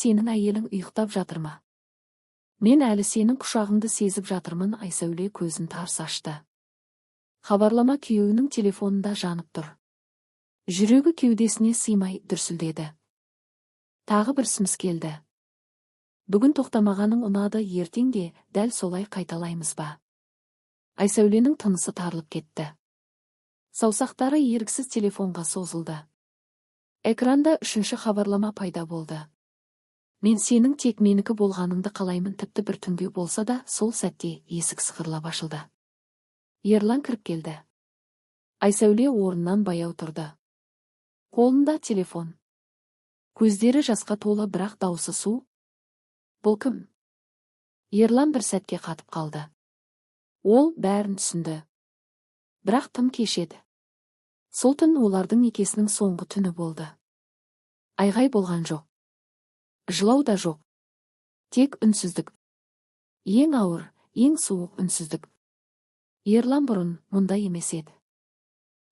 сенің әйелің ұйықтап жатыр ма? Мен әлі сенің құшағыңды сезіп жатырмын. Айсәуле көзін тарс ашты. Хабарлама күйеуінің телефонында жанып тұр. Жүрегі кеудесіне сыймай дүрсілдеді. Тағы бір сымс келді. Бүгін тоқтамағаның ұнады, ертең де дәл солай қайталаймыз ба? Айсәуленің тынысы тарылып кетті. Саусақтары еріксіз телефонға созылды. Экранда үшінші хабарлама пайда болды. Мен сенің тек менікі болғаныңды қалаймын, тіпті бір түнге болса да. Сол сәтте есік сықырлап ашылды. Ерлан кіріп келді. Айсәуле орнынан баяу тұрды. Қолында телефон. Көздері жасқа толы, бірақ даусы су. Бұл кім? Ерлан бір сәтке қатып қалды. Ол бәрін түсінді. Бірақ тым кеш еді. Сол түн олардың некесінің соңғы түні болды. Айғай болған жоқ. Жылау да жоқ. Тек үнсіздік. Ең ауыр, ең суық үнсіздік. Ерлан бұрын мұндай емес еді.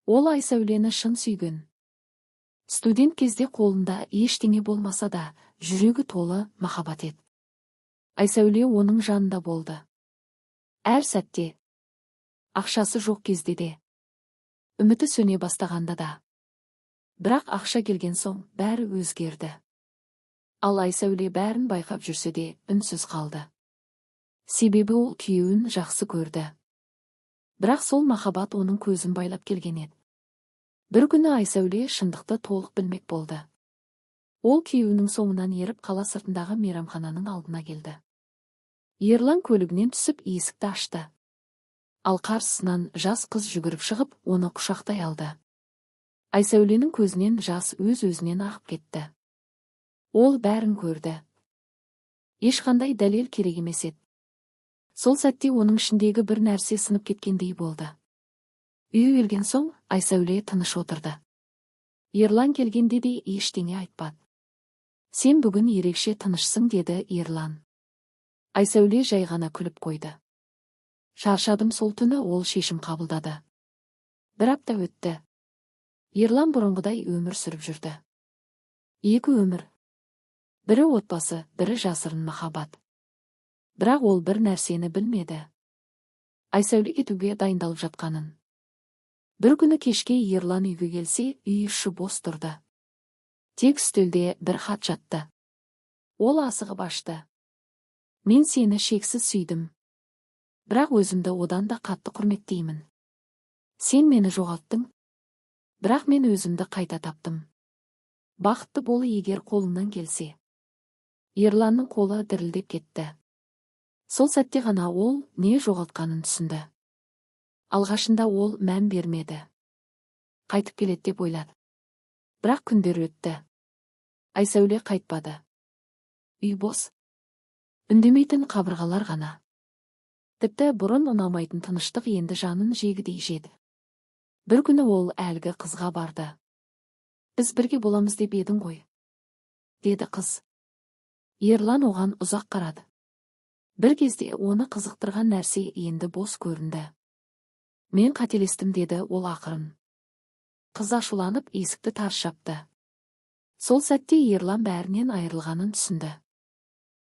Ол Айсәулені шын сүйген. Студент кезде қолында ештеңе болмаса да, жүрегі толы махаббат еді. Айсәуле оның жанында болды. Әр сәтте. Ақшасы жоқ кезде де. Үміті сөне бастағанда да. Бірақ ақша келген соң бәрі өзгерді. Ал Айсәуле бәрін байқап жүрсе де үнсіз қалды. Себебі ол күйеуін жақсы көрді. Бірақ сол махаббат оның көзін байлап келген еді. Бір күні Айсәуле шындықты толық білмек болды. Ол күйеуінің соңынан еріп қала сыртындағы мейрамхананың алдына келді. Ерлан көлігінен түсіп есікті ашты. Ал қарсысынан жас қыз жүгіріп шығып, оны құшақтай алды. Айсәуленің көзінен жас өз-өзінен ағып кетті. Ол бәрін көрді. Ешқандай дәлел керек емес еді. Сол сәтте оның ішіндегі бір нәрсе сынып кеткендей болды. Үйге келген соң Айсәуле тыныш отырды. Ерлан келгенде де ештеңе айтпады. Сен бүгін ерекше тынышсың, деді Ерлан. Айсәуле жай ғана күліп қойды. Шаршадым. Сол түні ол шешім қабылдады. Бір апта өтті. Ерлан бұрынғыдай өмір сүріп жүрді. Екі өмір. Бірі отбасы, бірі жасырын махаббат. Бірақ ол бір нәрсені білмеді. Айсәуле кетуге дайындалып жатқанын. Бір күні кешке Ерлан үйге келсе, үй іші бос тұрды. Тек үстелде бір хат жатты. Ол асығып ашты. Мен сені шексіз сүйдім. Бірақ өзімді одан да қатты құрметтеймін. Сен мені жоғалттың. Бірақ мен өзімді қайта таптым. Бақытты бол егер қолыңнан келсе. Ерланның қолы дірілдеп кетті. Сол сәтте ғана ол не жоғалтқанын түсінді. Алғашында ол мән бермеді. Қайтып келеді деп ойлады. Бірақ күндер өтті. Айсәуле қайтпады. Үй бос. Үндемейтін қабырғалар ғана. Тіпті бұрын ұнамайтын тыныштық енді жанын жегідей жеді. Бір күні ол әлгі қызға барды. Біз бірге боламыз деп едің ғой, деді қыз. Ерлан оған ұзақ қарады. Бір кезде оны қызықтырған нәрсе енді бос көрінді. Мен қателестім, деді ол ақырын. Қыз ашуланып есікті тарс жапты. Сол сәтте Ерлан бәрінен айырылғанын түсінді.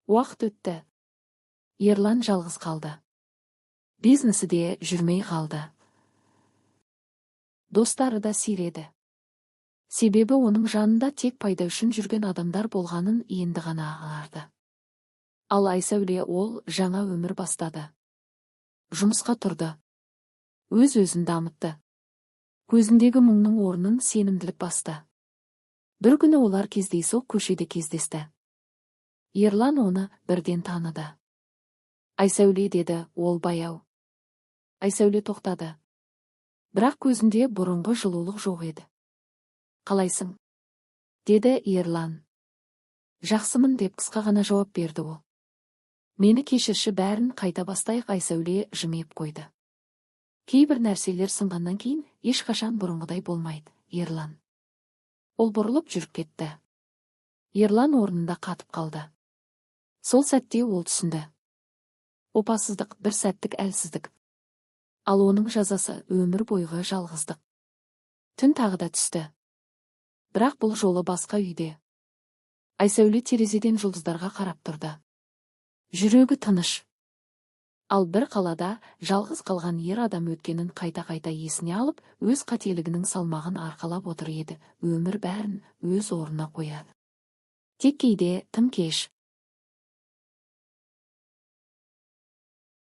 Уақыт өтті. Ерлан жалғыз қалды. Бизнесі де жүрмей қалды. Достары да сиреді. Себебі оның жанында тек пайда үшін жүрген адамдар болғанын енді ғана аңғарды. Ал Айсәуле ол жаңа өмір бастады. Жұмысқа тұрды. Өз-өзін дамытты. Көзіндегі мұңның орнын сенімділік басты. Бір күні олар кездейсоқ көшеде кездесті. Ерлан оны бірден таныды. Айсәуле, деді ол баяу. Айсәуле тоқтады. Бірақ көзінде бұрынғы жылулық жоқ еді. Қалайсың? Деді Ерлан. Жақсымын, деп қысқа ғана жауап берді ол. Мені кешірші, бәрін қайта бастайық. Айсәуле жымиып қойды. Кейбір нәрселер сынғаннан кейін ешқашан бұрынғыдай болмайды, Ерлан. Ол бұрылып жүріп кетті. Ерлан орнында қатып қалды. Сол сәтте ол түсінді. Опасыздық, бір сәттік әлсіздік. Ал оның жазасы өмір бойғы жалғыздық. Түн тағы да түсті. Бірақ бұл жолы басқа үйде. Айсәуле терезеден жұлдыздарға қарап тұрды. Жүрегі тыныш. Ал бір қалада жалғыз қалған ер адам өткенін қайта-қайта есіне алып, өз қателігінің салмағын арқалап отыр еді. Өмір бәрін өз орнына қояды. Тек кейде тым кеш,